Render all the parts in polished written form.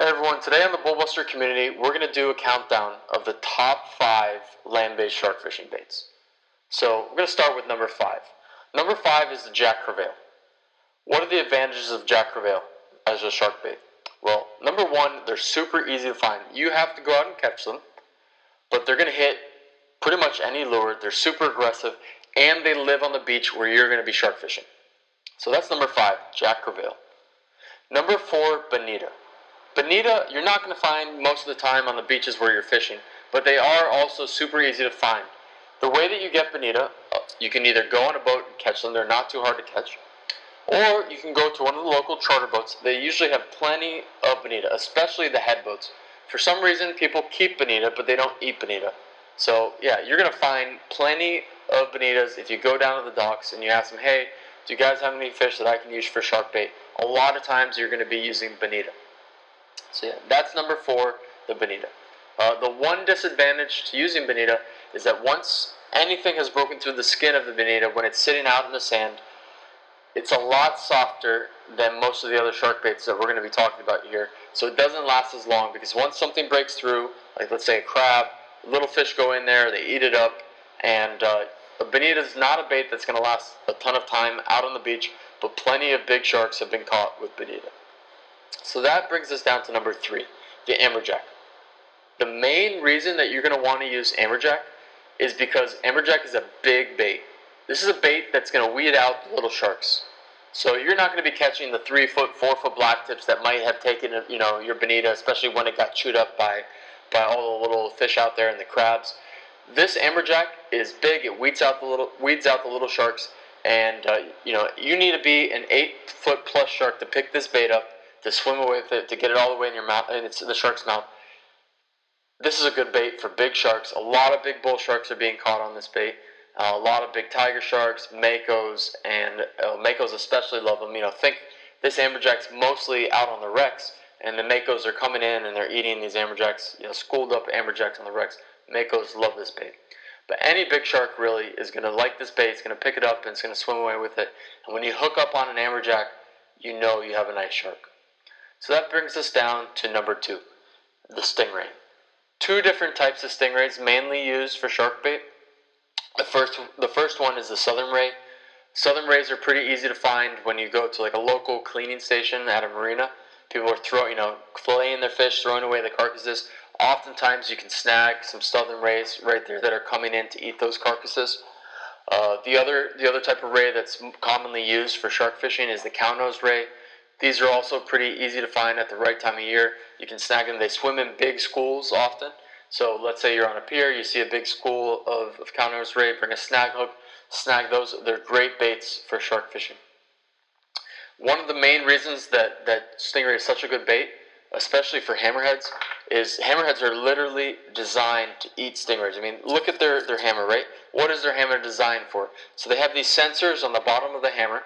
Hey everyone, today on the Bullbuster Community, we're going to do a countdown of the top 5 land-based shark fishing baits. So we're going to start with number 5. Number 5 is the Jack Crevalle. What are the advantages of Jack Crevalle as a shark bait? Well, number 1, they're super easy to find. You have to go out and catch them, but they're going to hit pretty much any lure. They're super aggressive, and they live on the beach where you're going to be shark fishing. So that's number 5, Jack Crevalle. Number 4, Bonita. Bonita, you're not going to find most of the time on the beaches where you're fishing, but they are also super easy to find. The way that you get Bonita, you can either go on a boat and catch them, they're not too hard to catch, or you can go to one of the local charter boats. They usually have plenty of Bonita, especially the head boats. For some reason, people keep Bonita, but they don't eat Bonita. So yeah, you're going to find plenty of Bonitas if you go down to the docks and you ask them, hey, do you guys have any fish that I can use for shark bait? A lot of times you're going to be using Bonita. So yeah, that's number 4, the Bonita. The one disadvantage to using Bonita is that once anything has broken through the skin of the Bonita, when it's sitting out in the sand, it's a lot softer than most of the other shark baits that we're going to be talking about here. So it doesn't last as long, because once something breaks through, like let's say a crab, little fish go in there, they eat it up, and a Bonita is not a bait that's going to last a ton of time out on the beach, but plenty of big sharks have been caught with Bonita. So that brings us down to number 3, the Amberjack. The main reason that you're going to want to use Amberjack is because Amberjack is a big bait. This is a bait that's going to weed out the little sharks. So you're not going to be catching the 3-foot, 4-foot black tips that might have taken, your Bonita, especially when it got chewed up by all the little fish out there and the crabs. This Amberjack is big. It weeds out the little sharks, and you need to be an 8-foot plus shark to pick this bait up, to swim away with it, to get it all the way in your mouth, and it's in the shark's mouth. This is a good bait for big sharks. A lot of big bull sharks are being caught on this bait. A lot of big tiger sharks, makos, and makos especially love them. Think this Amberjack's mostly out on the wrecks, and the makos are coming in and they're eating these Amberjacks, schooled up Amberjacks on the wrecks. Makos love this bait. But any big shark really is going to like this bait. It's going to pick it up and it's going to swim away with it. And when you hook up on an Amberjack, you know you have a nice shark. So that brings us down to number 2, the stingray. 2 different types of stingrays mainly used for shark bait. The first one is the southern ray. Southern rays are pretty easy to find when you go to like a local cleaning station at a marina. People are filleting their fish, throwing away the carcasses. Oftentimes you can snag some southern rays right there that are coming in to eat those carcasses. The other type of ray that's commonly used for shark fishing is the cow-nosed ray. These are also pretty easy to find at the right time of year. You can snag them. They swim in big schools often. So let's say you're on a pier, you see a big school of cow-nosed ray, bring a snag hook, snag those. They're great baits for shark fishing. One of the main reasons that stingray is such a good bait, especially for hammerheads, is hammerheads are literally designed to eat stingrays. Look at their hammer, right? What is their hammer designed for? So they have these sensors on the bottom of the hammer,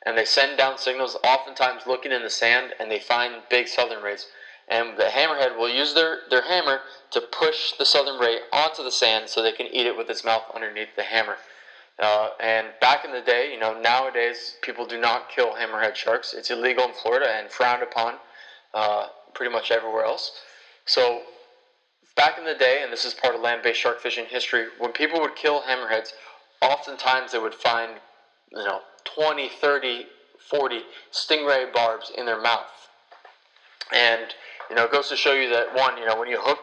and they send down signals, oftentimes looking in the sand, and they find big southern rays. And the hammerhead will use their hammer to push the southern ray onto the sand so they can eat it with its mouth underneath the hammer. And back in the day, nowadays people do not kill hammerhead sharks. It's illegal in Florida and frowned upon pretty much everywhere else. So back in the day, and this is part of land-based shark fishing history, when people would kill hammerheads, oftentimes they would find 20, 30, 40 stingray barbs in their mouth. And it goes to show you that when you hook,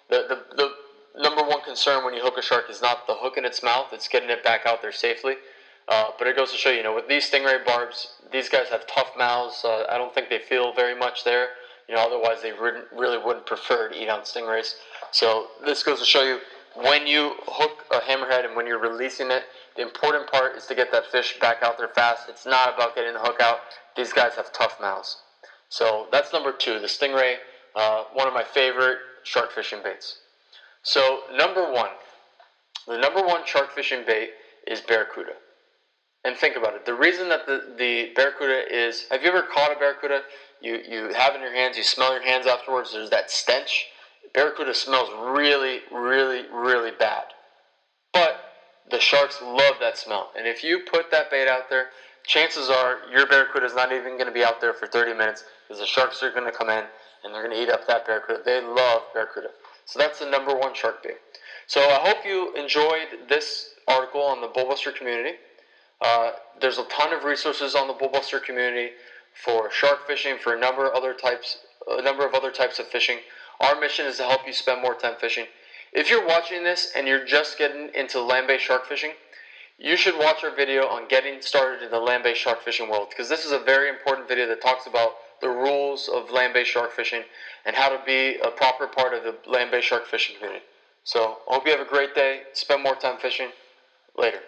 the number one concern when you hook a shark is not the hook in its mouth, it's getting it back out there safely. But it goes to show you, with these stingray barbs, these guys have tough mouths. I don't think they feel very much there. Otherwise they really wouldn't prefer to eat on stingrays. So this goes to show you, when you hook a hammerhead and when you're releasing it, the important part is to get that fish back out there fast. It's not about getting the hook out. These guys have tough mouths. So that's number 2, the stingray, one of my favorite shark fishing baits. So the number 1 shark fishing bait is barracuda. And think about it. The reason that the barracuda is, have you ever caught a barracuda? You have it in your hands, you smell your hands afterwards, there's that stench. Barracuda smells really, really, really bad. But the sharks love that smell. And if you put that bait out there, chances are your barracuda is not even going to be out there for 30 minutes, because the sharks are going to come in and they're going to eat up that barracuda. They love barracuda. So that's the #1 shark bait. So I hope you enjoyed this article on the Bullbuster community. There's a ton of resources on the Bullbuster community for shark fishing, for a number of other types of fishing. Our mission is to help you spend more time fishing. If you're watching this and you're just getting into land-based shark fishing, you should watch our video on getting started in the land-based shark fishing world, because this is a very important video that talks about the rules of land-based shark fishing and how to be a proper part of the land-based shark fishing community. So I hope you have a great day. Spend more time fishing. Later.